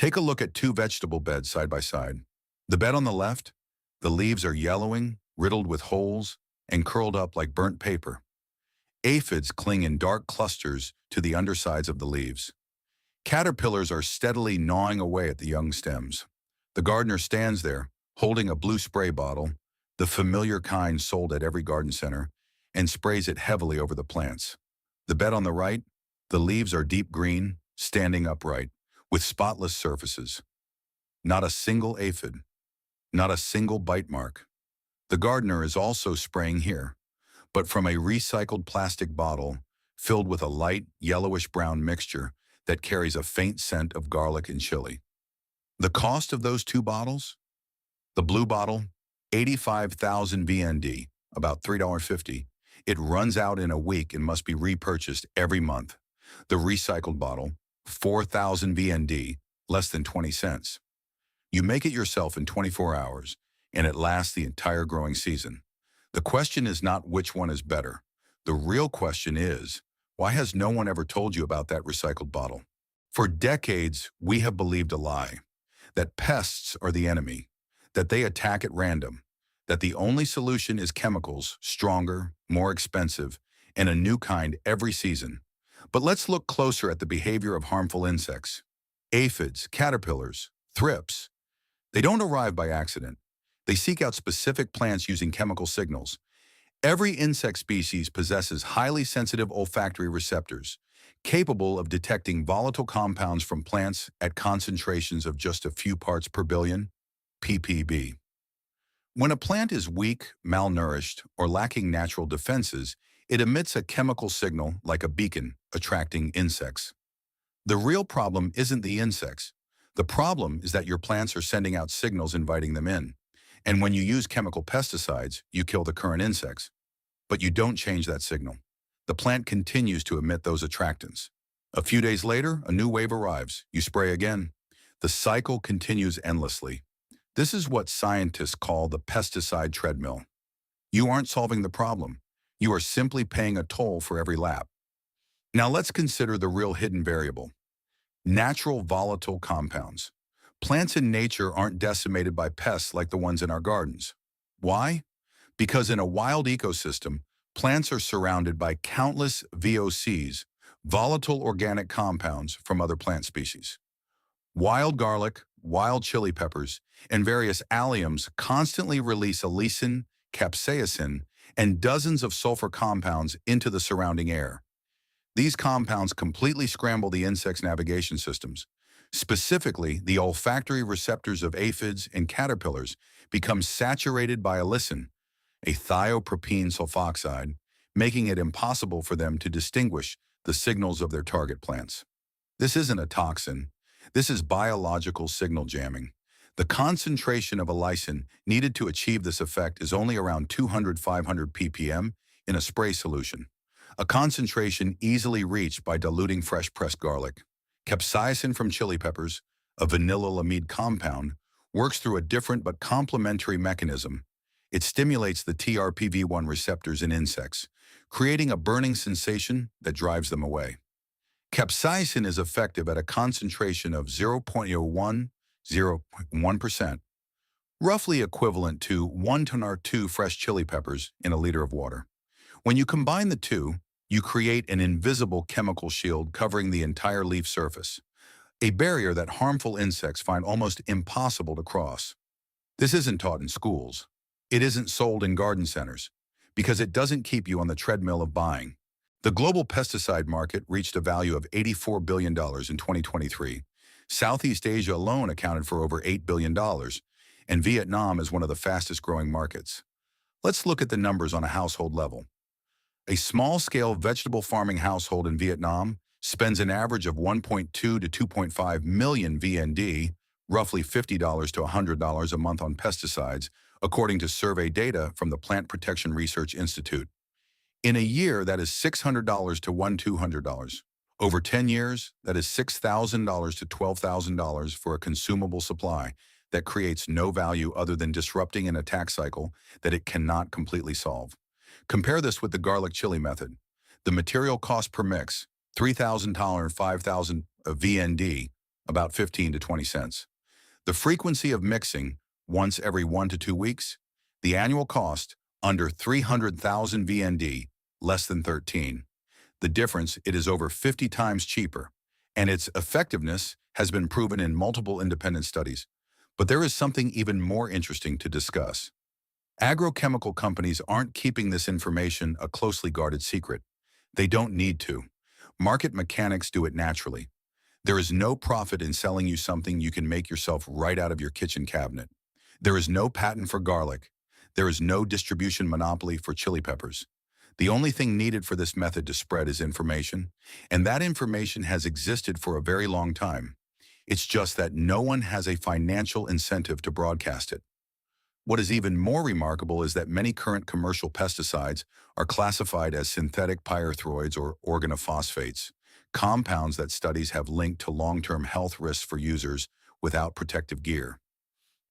Take a look at two vegetable beds side by side. The bed on the left, the leaves are yellowing, riddled with holes, and curled up like burnt paper. Aphids cling in dark clusters to the undersides of the leaves. Caterpillars are steadily gnawing away at the young stems. The gardener stands there, holding a blue spray bottle, the familiar kind sold at every garden center, and sprays it heavily over the plants. The bed on the right, the leaves are deep green, standing upright, with spotless surfaces. Not a single aphid, not a single bite mark. The gardener is also spraying here, but from a recycled plastic bottle filled with a light yellowish-brown mixture that carries a faint scent of garlic and chili. The cost of those two bottles? The blue bottle, 85,000 VND, about $3.50. It runs out in a week and must be repurchased every month. The recycled bottle, 4,000 VND, less than 20 cents. You make it yourself in 24 hours, and it lasts the entire growing season. The question is not which one is better. The real question is, why has no one ever told you about that recycled bottle? For decades, we have believed a lie, that pests are the enemy, that they attack at random, that the only solution is chemicals, stronger, more expensive, and a new kind every season. But let's look closer at the behavior of harmful insects. Aphids, caterpillars, thrips. They don't arrive by accident. They seek out specific plants using chemical signals. Every insect species possesses highly sensitive olfactory receptors, capable of detecting volatile compounds from plants at concentrations of just a few parts per billion, ppb. When a plant is weak, malnourished, or lacking natural defenses, it emits a chemical signal like a beacon, attracting insects. The real problem isn't the insects. The problem is that your plants are sending out signals inviting them in. And when you use chemical pesticides, you kill the current insects. But you don't change that signal. The plant continues to emit those attractants. A few days later, a new wave arrives. You spray again. The cycle continues endlessly. This is what scientists call the pesticide treadmill. You aren't solving the problem. You are simply paying a toll for every lap. Now let's consider the real hidden variable. Natural volatile compounds. Plants in nature aren't decimated by pests like the ones in our gardens. Why? Because in a wild ecosystem, plants are surrounded by countless VOCs, volatile organic compounds from other plant species. Wild garlic, wild chili peppers, and various alliums constantly release allicin, capsaicin, and dozens of sulfur compounds into the surrounding air. These compounds completely scramble the insect's navigation systems. Specifically, the olfactory receptors of aphids and caterpillars become saturated by allicin, a thiopropene sulfoxide, making it impossible for them to distinguish the signals of their target plants. This isn't a toxin. This is biological signal jamming. The concentration of allicin needed to achieve this effect is only around 200-500 ppm in a spray solution, a concentration easily reached by diluting fresh pressed garlic. Capsaicin from chili peppers, a vanillylamide compound, works through a different but complementary mechanism. It stimulates the TRPV1 receptors in insects, creating a burning sensation that drives them away. Capsaicin is effective at a concentration of 0.01% roughly equivalent to 1 or 2 fresh chili peppers in a liter of water. When you combine the two, you create an invisible chemical shield covering the entire leaf surface, a barrier that harmful insects find almost impossible to cross. This isn't taught in schools. It isn't sold in garden centers, because it doesn't keep you on the treadmill of buying. The global pesticide market reached a value of $84 billion in 2023. Southeast Asia alone accounted for over $8 billion, and Vietnam is one of the fastest growing markets. Let's look at the numbers on a household level. A small-scale vegetable farming household in Vietnam spends an average of 1.2 to 2.5 million VND, roughly $50 to $100 a month on pesticides, according to survey data from the Plant Protection Research Institute. In a year, that is $600 to $1,200. Over 10 years, that is $6,000 to $12,000 for a consumable supply that creates no value other than disrupting an attack cycle that it cannot completely solve. Compare this with the garlic chili method. The material cost per mix, $3,000 and $5,000 VND, about 15 to 20 cents. The frequency of mixing, once every 1 to 2 weeks. The annual cost, under 300,000 VND, less than 13. The difference, it is over 50 times cheaper, and its effectiveness has been proven in multiple independent studies. But there is something even more interesting to discuss. Agrochemical companies aren't keeping this information a closely guarded secret. They don't need to. Market mechanics do it naturally. There is no profit in selling you something you can make yourself right out of your kitchen cabinet. There is no patent for garlic. There is no distribution monopoly for chili peppers. The only thing needed for this method to spread is information, and that information has existed for a very long time. It's just that no one has a financial incentive to broadcast it. What is even more remarkable is that many current commercial pesticides are classified as synthetic pyrethroids or organophosphates, compounds that studies have linked to long-term health risks for users without protective gear.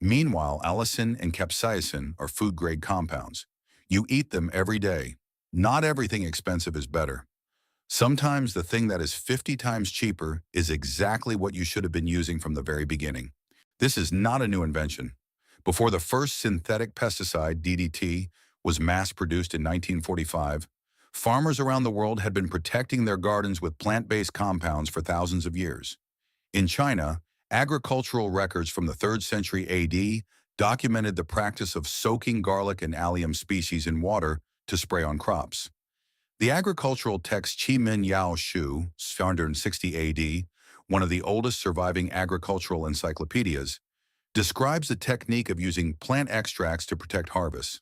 Meanwhile, allicin and capsaicin are food-grade compounds. You eat them every day. Not everything expensive is better. Sometimes the thing that is 50 times cheaper is exactly what you should have been using from the very beginning. This is not a new invention. Before the first synthetic pesticide, DDT, was mass-produced in 1945, farmers around the world had been protecting their gardens with plant-based compounds for thousands of years. In China, agricultural records from the 3rd century AD documented the practice of soaking garlic and allium species in water to spray on crops. The agricultural text Qi Min Yao Shu, 460 AD, one of the oldest surviving agricultural encyclopedias, describes the technique of using plant extracts to protect harvests.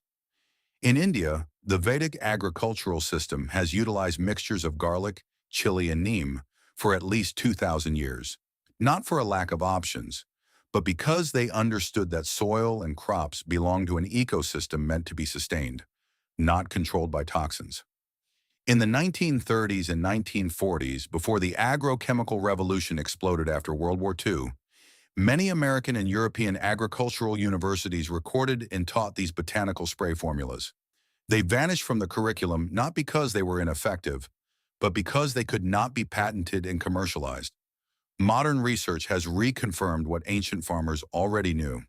In India, the Vedic agricultural system has utilized mixtures of garlic, chili, and neem for at least 2,000 years, not for a lack of options, but because they understood that soil and crops belong to an ecosystem meant to be sustained, not controlled by toxins. In the 1930s and 1940s, before the agrochemical revolution exploded after World War II, many American and European agricultural universities recorded and taught these botanical spray formulas. They vanished from the curriculum not because they were ineffective, but because they could not be patented and commercialized. Modern research has reconfirmed what ancient farmers already knew.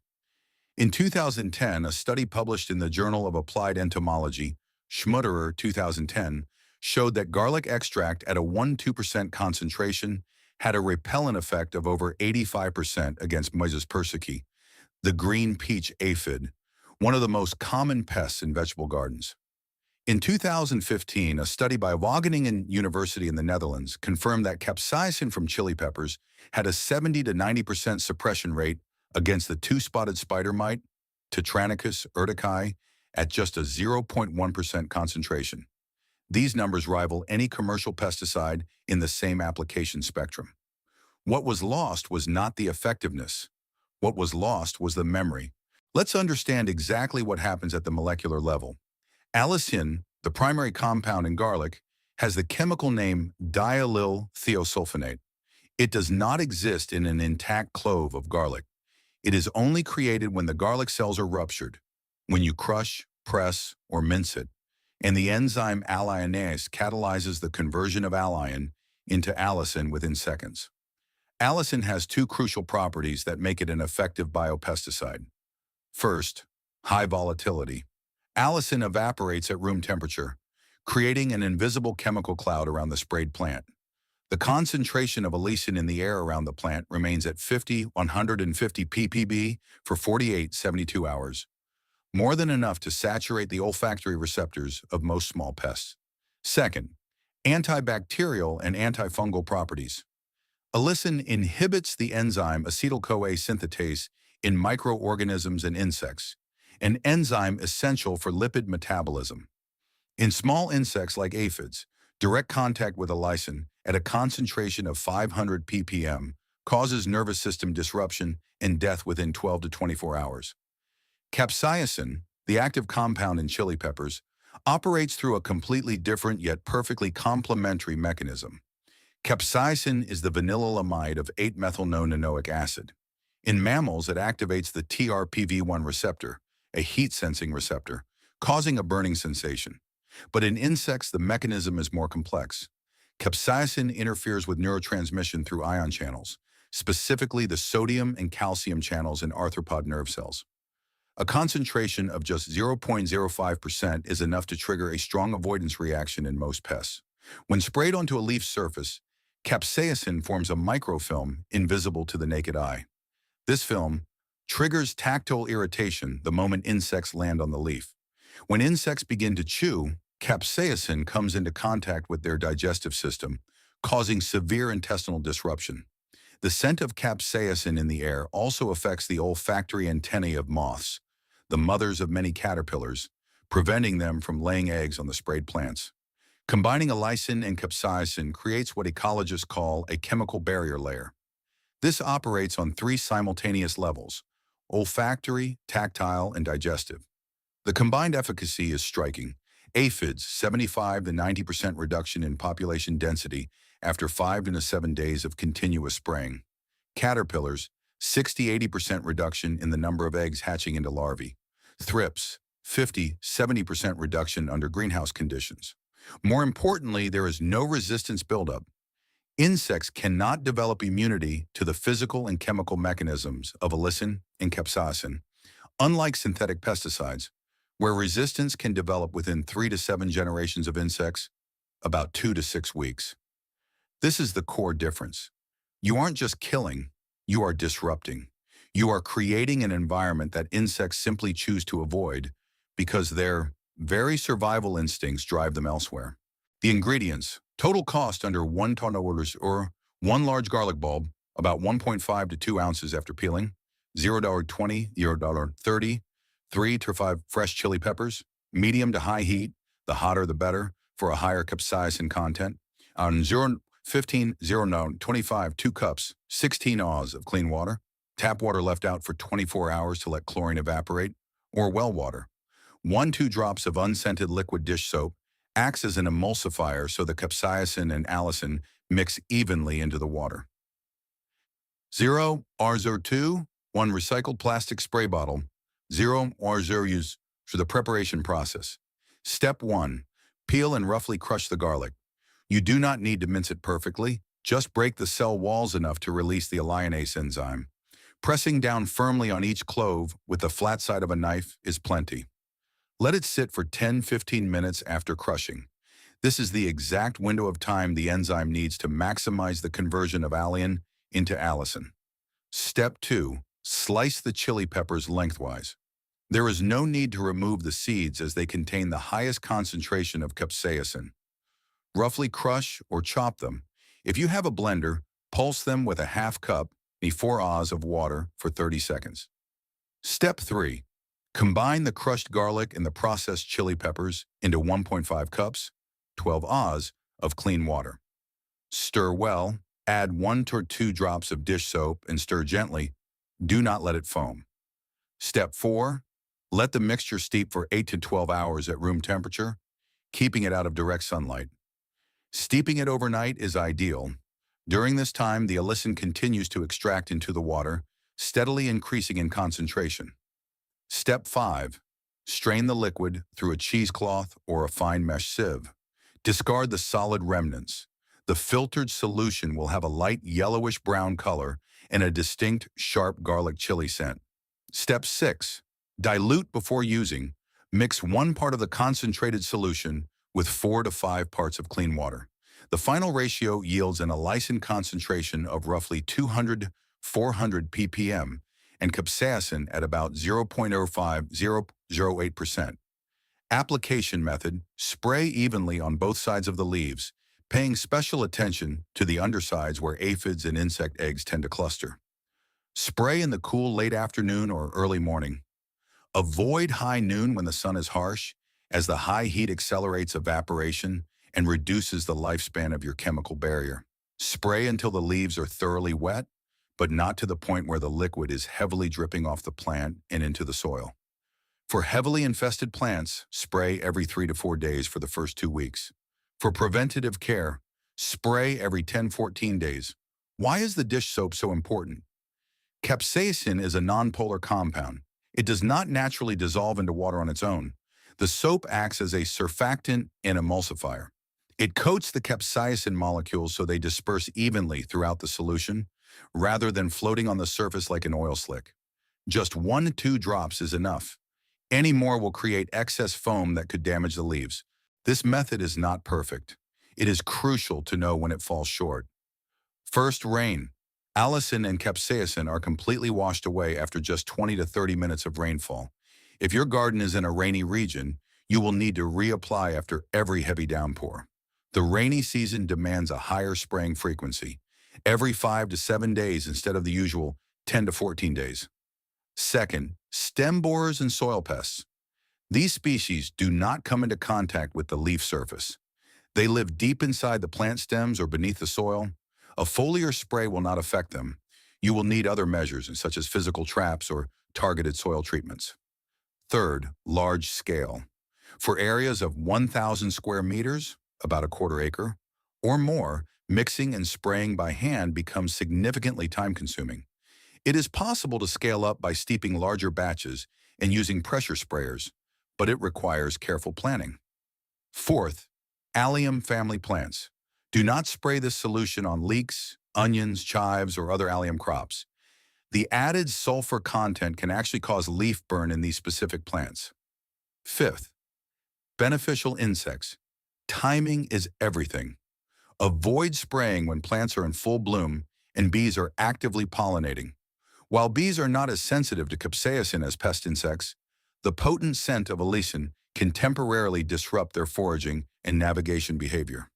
In 2010, a study published in the Journal of Applied Entomology, Schmutterer 2010, showed that garlic extract at a 1–2% concentration had a repellent effect of over 85% against Myzus persicae, the green peach aphid, one of the most common pests in vegetable gardens. In 2015, a study by Wageningen University in the Netherlands confirmed that capsaicin from chili peppers had a 70 to 90% suppression rate against the two-spotted spider mite, Tetranicus urticae, at just a 0.1% concentration. These numbers rival any commercial pesticide in the same application spectrum. What was lost was not the effectiveness. What was lost was the memory. Let's understand exactly what happens at the molecular level. Allicin, the primary compound in garlic, has the chemical name diallyl thiosulfonate. It does not exist in an intact clove of garlic. It is only created when the garlic cells are ruptured, when you crush, press, or mince it, and the enzyme alliinase catalyzes the conversion of alliin into allicin within seconds. Allicin has two crucial properties that make it an effective biopesticide. First, high volatility. Allicin evaporates at room temperature, creating an invisible chemical cloud around the sprayed plant. The concentration of allicin in the air around the plant remains at 150 ppb for 72 hours, more than enough to saturate the olfactory receptors of most small pests. Second, antibacterial and antifungal properties. Allicin inhibits the enzyme acetyl-CoA synthetase in microorganisms and insects, an enzyme essential for lipid metabolism. In small insects like aphids, direct contact with allicin at a concentration of 500 ppm causes nervous system disruption and death within 12 to 24 hours. Capsaicin, the active compound in chili peppers, operates through a completely different yet perfectly complementary mechanism. Capsaicin is the vanilylamide of 8-methylnonanoic acid. In mammals, it activates the TRPV1 receptor, a heat-sensing receptor, causing a burning sensation. But in insects, the mechanism is more complex. Capsaicin interferes with neurotransmission through ion channels, specifically the sodium and calcium channels in arthropod nerve cells. A concentration of just 0.05% is enough to trigger a strong avoidance reaction in most pests. When sprayed onto a leaf surface, capsaicin forms a microfilm invisible to the naked eye. This film triggers tactile irritation the moment insects land on the leaf. When insects begin to chew, capsaicin comes into contact with their digestive system, causing severe intestinal disruption. The scent of capsaicin in the air also affects the olfactory antennae of moths, the mothers of many caterpillars, preventing them from laying eggs on the sprayed plants. Combining allicin and capsaicin creates what ecologists call a chemical barrier layer. This operates on three simultaneous levels: olfactory, tactile, and digestive. The combined efficacy is striking. Aphids, 75 to 90% reduction in population density after 5 to 7 days of continuous spraying. Caterpillars, 60–80% reduction in the number of eggs hatching into larvae. Thrips, 50–70% reduction under greenhouse conditions. More importantly, there is no resistance buildup. Insects cannot develop immunity to the physical and chemical mechanisms of allicin and capsaicin, unlike synthetic pesticides, where resistance can develop within 3 to 7 generations of insects, about 2 to 6 weeks. This is the core difference. You aren't just killing, you are disrupting. You are creating an environment that insects simply choose to avoid because their very survival instincts drive them elsewhere. The ingredients: total cost under $1 or 1 large garlic bulb, about 1.5 to 2 ounces after peeling, $0.20, $0.30, 3 to 5 fresh chili peppers, medium to high heat, the hotter the better, for a higher capsaicin content. On 0.15, 0.25, 2 cups, 16 oz of clean water, tap water left out for 24 hours to let chlorine evaporate, or well water. 1–2 drops of unscented liquid dish soap acts as an emulsifier so the capsaicin and allicin mix evenly into the water. 0 R02, 1 recycled plastic spray bottle, 0 R0 used for the preparation process. Step 1. Peel and roughly crush the garlic. You do not need to mince it perfectly, just break the cell walls enough to release the alliinase enzyme. Pressing down firmly on each clove with the flat side of a knife is plenty. Let it sit for 10–15 minutes after crushing. This is the exact window of time the enzyme needs to maximize the conversion of alliin into allicin. Step 2. Slice the chili peppers lengthwise. There is no need to remove the seeds as they contain the highest concentration of capsaicin. Roughly crush or chop them. If you have a blender, pulse them with a half cup, 4 oz of water for 30 seconds. Step 3. Combine the crushed garlic and the processed chili peppers into 1.5 cups, 12 oz of clean water. Stir well, add 1 to 2 drops of dish soap and stir gently. Do not let it foam. Step 4. Let the mixture steep for 8 to 12 hours at room temperature, keeping it out of direct sunlight. Steeping it overnight is ideal. During this time, the allicin continues to extract into the water, steadily increasing in concentration. Step 5. Strain the liquid through a cheesecloth or a fine mesh sieve. Discard the solid remnants. The filtered solution will have a light yellowish-brown color and a distinct, sharp garlic chili scent. Step 6. Dilute before using. Mix 1 part of the concentrated solution with 4 to 5 parts of clean water. The final ratio yields an allicin concentration of roughly 200–400 ppm and capsaicin at about 0.05–0.08%. Application method: spray evenly on both sides of the leaves, paying special attention to the undersides where aphids and insect eggs tend to cluster. Spray in the cool late afternoon or early morning. Avoid high noon when the sun is harsh, as the high heat accelerates evaporation and reduces the lifespan of your chemical barrier. Spray until the leaves are thoroughly wet, but not to the point where the liquid is heavily dripping off the plant and into the soil. For heavily infested plants, spray every 3 to 4 days for the first 2 weeks. For preventative care, spray every 10–14 days. Why is the dish soap so important? Capsaicin is a nonpolar compound. It does not naturally dissolve into water on its own. The soap acts as a surfactant and emulsifier. It coats the capsaicin molecules so they disperse evenly throughout the solution, rather than floating on the surface like an oil slick. Just 1 to 2 drops is enough. Any more will create excess foam that could damage the leaves. This method is not perfect. It is crucial to know when it falls short. First, rain. Allicin and capsaicin are completely washed away after just 20 to 30 minutes of rainfall. If your garden is in a rainy region, you will need to reapply after every heavy downpour. The rainy season demands a higher spraying frequency, every 5 to 7 days instead of the usual 10 to 14 days. Second, stem borers and soil pests. These species do not come into contact with the leaf surface. They live deep inside the plant stems or beneath the soil. A foliar spray will not affect them. You will need other measures, such as physical traps or targeted soil treatments. Third, large scale. For areas of 1,000 square meters, about a quarter acre, or more, mixing and spraying by hand becomes significantly time-consuming. It is possible to scale up by steeping larger batches and using pressure sprayers, but it requires careful planning. Fourth, allium family plants. Do not spray this solution on leeks, onions, chives, or other allium crops. The added sulfur content can actually cause leaf burn in these specific plants. Fifth, beneficial insects. Timing is everything. Avoid spraying when plants are in full bloom and bees are actively pollinating. While bees are not as sensitive to capsaicin as pest insects, the potent scent of allicin can temporarily disrupt their foraging and navigation behavior.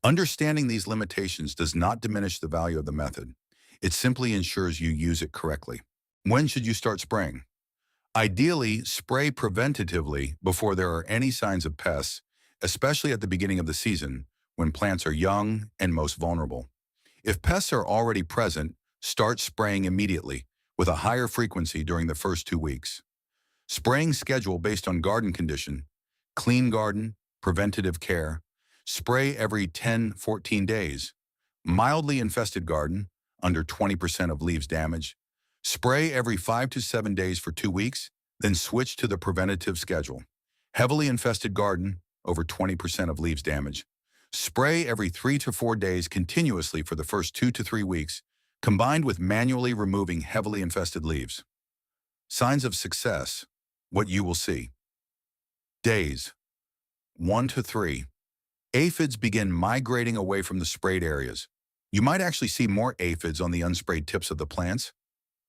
Understanding these limitations does not diminish the value of the method. It simply ensures you use it correctly. When should you start spraying? Ideally, spray preventatively before there are any signs of pests, especially at the beginning of the season, when plants are young and most vulnerable. If pests are already present, start spraying immediately, with a higher frequency during the first 2 weeks. Spraying schedule based on garden condition: clean garden, preventative care, spray every 10-14 days. Mildly infested garden, under 20% of leaves damaged, spray every 5 to 7 days for 2 weeks, then switch to the preventative schedule. Heavily infested garden, over 20% of leaves damaged, spray every 3 to 4 days continuously for the first 2 to 3 weeks, combined with manually removing heavily infested leaves. Signs of success: what you will see. Days 1 to 3. Aphids begin migrating away from the sprayed areas. You might actually see more aphids on the unsprayed tips of the plants.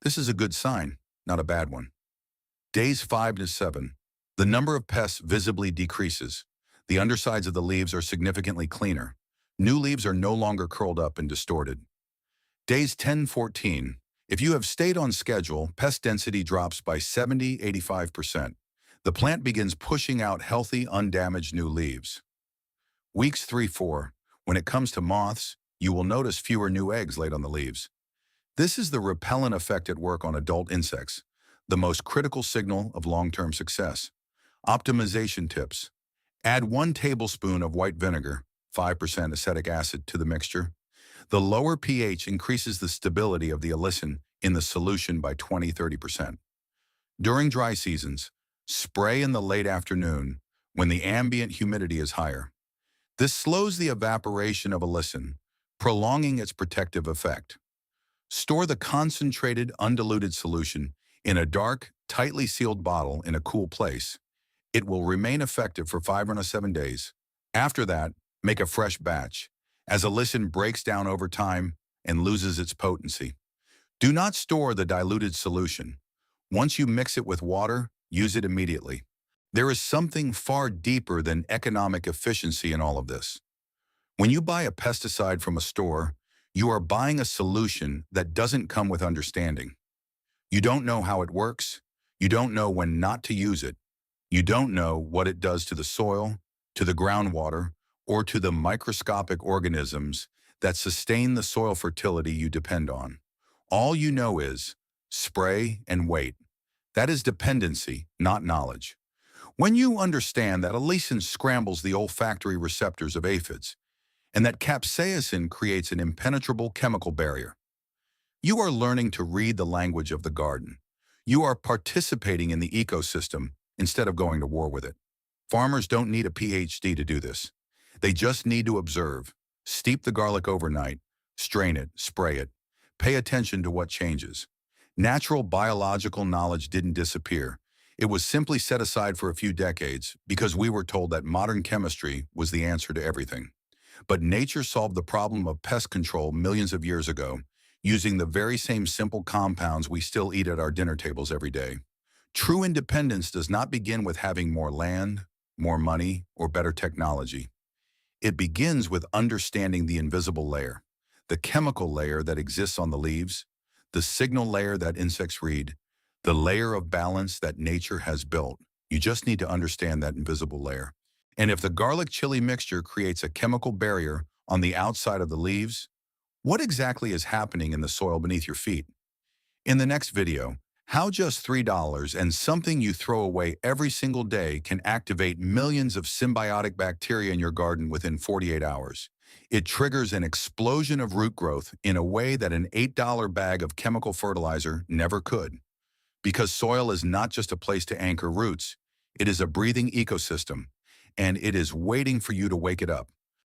This is a good sign, not a bad one. Days 5 to 7. The number of pests visibly decreases. The undersides of the leaves are significantly cleaner. New leaves are no longer curled up and distorted. Days 10-14. If you have stayed on schedule, pest density drops by 70-85%. The plant begins pushing out healthy, undamaged new leaves. Weeks 3-4. When it comes to moths, you will notice fewer new eggs laid on the leaves. This is the repellent effect at work on adult insects, the most critical signal of long-term success. Optimization tips: add 1 tablespoon of white vinegar, 5% acetic acid, to the mixture. The lower pH increases the stability of the allicin in the solution by 20-30%. During dry seasons, spray in the late afternoon when the ambient humidity is higher. This slows the evaporation of allicin, prolonging its protective effect. Store the concentrated, undiluted solution in a dark, tightly sealed bottle in a cool place. It will remain effective for 5 to 7 days. After that, make a fresh batch, as allicin breaks down over time and loses its potency. Do not store the diluted solution. Once you mix it with water, use it immediately. There is something far deeper than economic efficiency in all of this. When you buy a pesticide from a store, you are buying a solution that doesn't come with understanding. You don't know how it works. You don't know when not to use it. You don't know what it does to the soil, to the groundwater, or to the microscopic organisms that sustain the soil fertility you depend on. All you know is spray and wait. That is dependency, not knowledge. When you understand that allicin scrambles the olfactory receptors of aphids, and that capsaicin creates an impenetrable chemical barrier, you are learning to read the language of the garden. You are participating in the ecosystem instead of going to war with it. Farmers don't need a PhD to do this. They just need to observe, steep the garlic overnight, strain it, spray it, Pay attention to what changes. Natural biological knowledge didn't disappear. It was simply set aside for a few decades because we were told that modern chemistry was the answer to everything. But nature solved the problem of pest control millions of years ago, using the very same simple compounds we still eat at our dinner tables every day. True independence does not begin with having more land, more money, or better technology. It begins with understanding the invisible layer, the chemical layer that exists on the leaves, the signal layer that insects read, the layer of balance that nature has built. You just need to understand that invisible layer. And if the garlic chili mixture creates a chemical barrier on the outside of the leaves, what exactly is happening in the soil beneath your feet? In the next video, how just $3 and something you throw away every single day can activate millions of symbiotic bacteria in your garden within 48 hours. It triggers an explosion of root growth in a way that an $8 bag of chemical fertilizer never could. Because soil is not just a place to anchor roots, it is a breathing ecosystem, and it is waiting for you to wake it up.